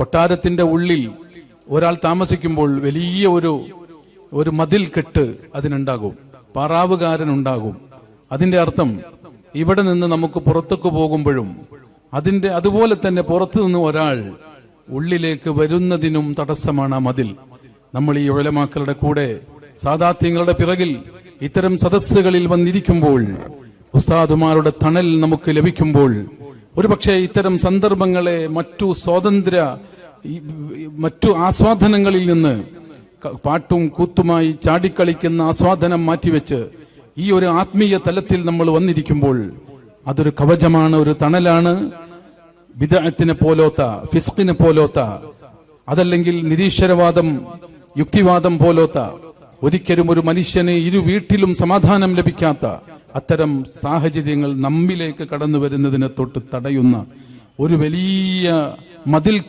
കൊട്ടാരത്തിന്റെ ഉള്ളിൽ ഒരാൾ താമസിക്കുമ്പോൾ വലിയ ഒരു മതിൽ കെട്ട് അതിനുണ്ടാകും, പാറാവുകാരനുണ്ടാകും. അതിന്റെ അർത്ഥം ഇവിടെ നിന്ന് നമുക്ക് പുറത്തേക്ക് പോകുമ്പോഴും അതുപോലെ തന്നെ പുറത്തു നിന്ന് ഒരാൾ ഉള്ളിലേക്ക് വരുന്നതിനും തടസ്സമാണ് ആ മതിൽ. നമ്മൾ ഈ ഉലമാക്കളുടെ കൂടെ സാദാത്യങ്ങളുടെ പിറകിൽ ഇത്തരം സദസ്സുകളിൽ വന്നിരിക്കുമ്പോൾ, ഉസ്താദുമാരുടെ തണൽ നമുക്ക് ലഭിക്കുമ്പോൾ, ഒരുപക്ഷെ ഇത്തരം സന്ദർഭങ്ങളെ മറ്റു ആസ്വാദനങ്ങളിൽ നിന്ന്, പാട്ടും കൂത്തുമായി ചാടിക്കളിക്കുന്ന ആസ്വാദനം മാറ്റിവെച്ച് ഈ ഒരു ആത്മീയ തലത്തിൽ നമ്മൾ വന്നിരിക്കുമ്പോൾ അതൊരു കവചമാണ്, ഒരു തണലാണ്. ബിദ്അത്തിനെ പോലോത്ത, ഫിസ്ഖിനെ പോലോത്ത, അതല്ലെങ്കിൽ നിരീശ്വരവാദം, യുക്തിവാദം പോലോത്ത, ഒരിക്കലും ഒരു മനുഷ്യന് ഇരു വീട്ടിലും സമാധാനം ലഭിക്കാത്ത അത്തരം സാഹചര്യങ്ങൾ നമ്മിലേക്ക് കടന്നു വരുന്നതിനെ തൊട്ട് തടയുന്ന ഒരു വലിയ മതിൽ